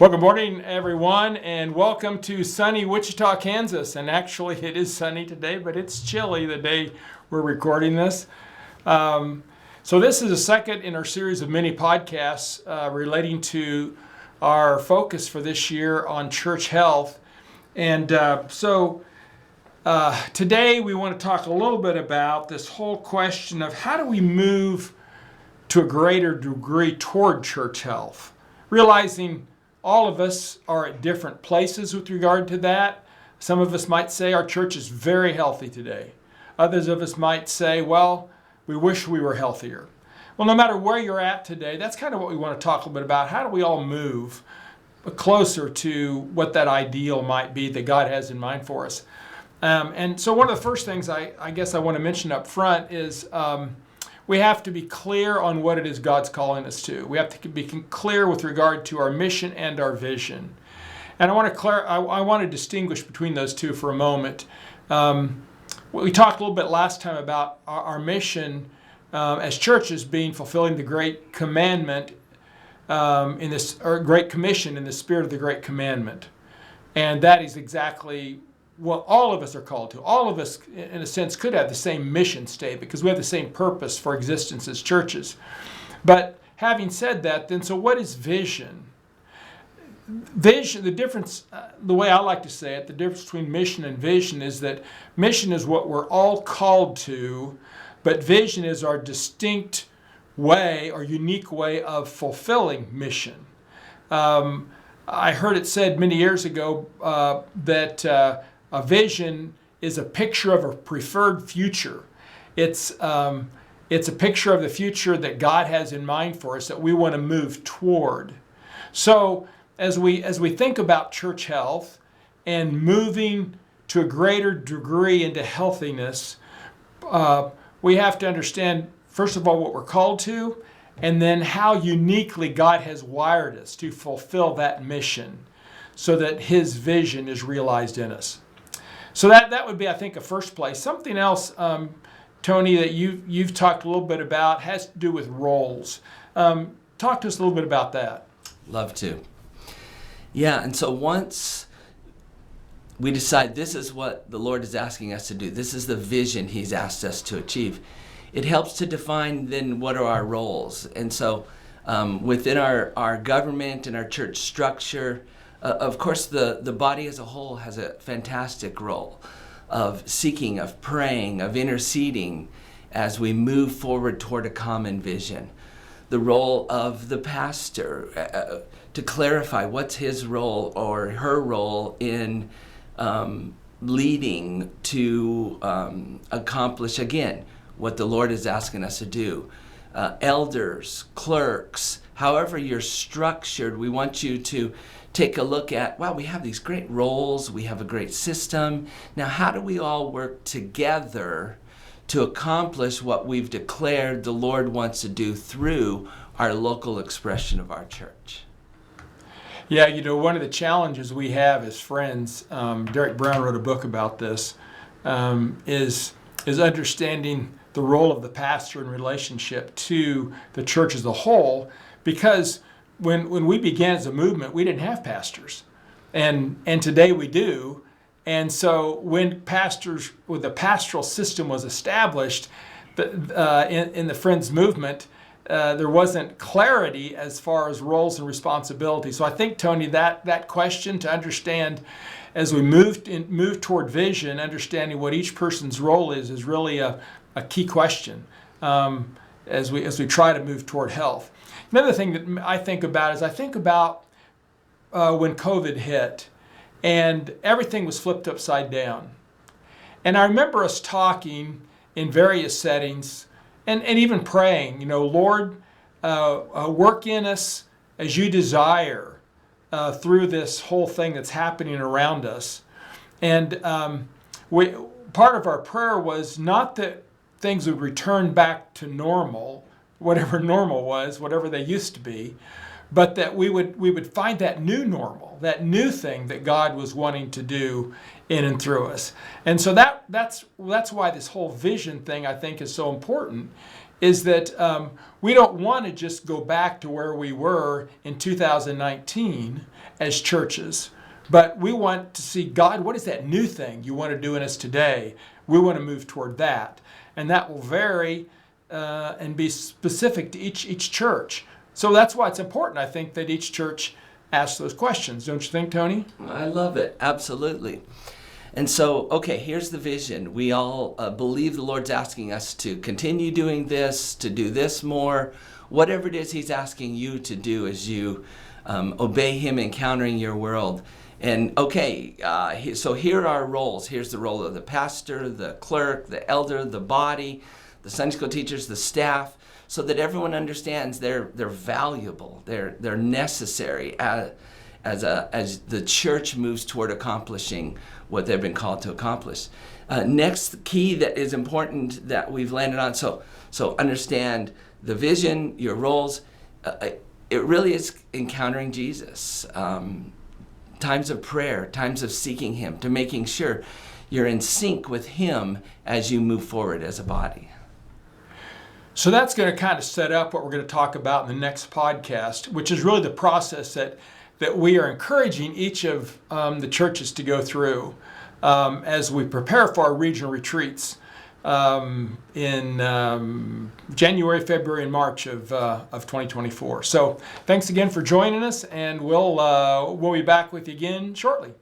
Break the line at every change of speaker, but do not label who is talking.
Well, good morning, everyone, and welcome to sunny Wichita, Kansas. And actually, it is sunny today, but it's chilly the day we're recording this. So this is the second in our series of mini podcasts relating to our focus for this year on church health. And today we want to talk a little bit about this whole question of how do we move to a greater degree toward church health, realizing all of us are at different places with regard to that. Some of us might say our church is very healthy today. Others of us might say, well, we wish we were healthier. Well, no matter where you're at today, that's kind of what we want to talk a little bit about. How do we all move closer to what that ideal might be that God has in mind for us? And so one of the first things I guess I want to mention up front is we have to be clear on what it is God's calling us to. We have to be clear with regard to our mission and our vision. And I want to distinguish between those two for a moment. We talked a little bit last time about our mission as churches being fulfilling the Great Commandment Great Commission in the spirit of the Great Commandment. And that is exactly what all of us are called to. All of us, in a sense, could have the same mission statement because we have the same purpose for existence as churches. But having said that, then, so what is vision? Vision, the difference, the way I like to say it, the difference between mission and vision is that mission is what we're all called to, but vision is our distinct way or unique way of fulfilling mission. I heard it said many years ago that a vision is a picture of a preferred future. It's a picture of the future that God has in mind for us that we want to move toward. So as we think about church health and moving to a greater degree into healthiness, we have to understand, first of all, what we're called to, and then how uniquely God has wired us to fulfill that mission so that His vision is realized in us. So that would be, I think, a first place. Something else, Tony, that you've talked a little bit about has to do with roles. Talk to us a little bit about that.
Love to. Yeah, and so once we decide this is what the Lord is asking us to do, this is the vision He's asked us to achieve, it helps to define then what are our roles. And so within our government and our church structure, of course, the body as a whole has a fantastic role of seeking, of praying, of interceding as we move forward toward a common vision. The role of the pastor to clarify what's his role or her role in leading to accomplish, again, what the Lord is asking us to do. Elders, clerks, however you're structured, we want you to take a look at, wow, we have these great roles, we have a great system. Now, how do we all work together to accomplish what we've declared the Lord wants to do through our local expression of our church?
Yeah, one of the challenges we have as friends, Derek Brown wrote a book about this, is understanding the role of the pastor in relationship to the church as a whole, because when we began as a movement, we didn't have pastors, and today we do. And so when the pastoral system was established in the Friends movement, there wasn't clarity as far as roles and responsibilities. So I think, Tony, that question to understand as we move toward vision, understanding what each person's role is really a key question as we try to move toward health. Another thing that I think about is when COVID hit and everything was flipped upside down. And I remember us talking in various settings and even praying, Lord, work in us as you desire through this whole thing that's happening around us. And part of our prayer was not that things would return back to normal, whatever normal was, whatever they used to be, but that we would find that new normal, that new thing that God was wanting to do in and through us. And so that's why this whole vision thing, I think, is so important, is that we don't want to just go back to where we were in 2019 as churches, but we want to see, God, what is that new thing you want to do in us today? We want to move toward that. And that will vary and be specific to each church. So that's why it's important, I think, that each church asks those questions. Don't you think, Tony?
I love it. Absolutely. And so, okay, here's the vision. We all believe the Lord's asking us to continue doing this, to do this more, whatever it is he's asking you to do as you obey him, encountering your world. And okay, so here are our roles. Here's the role of the pastor, the clerk, the elder, the body, the Sunday school teachers, the staff, so that everyone understands they're valuable, they're necessary as the church moves toward accomplishing what they've been called to accomplish. Next key that is important that we've landed on, so understand the vision, your roles. It really is encountering Jesus. Times of prayer, times of seeking him, to making sure you're in sync with him as you move forward as a body.
So that's going to kind of set up what we're going to talk about in the next podcast, which is really the process that we are encouraging each of the churches to go through as we prepare for our regional retreats in January, February, and March of 2024. So thanks again for joining us, and we'll be back with you again shortly.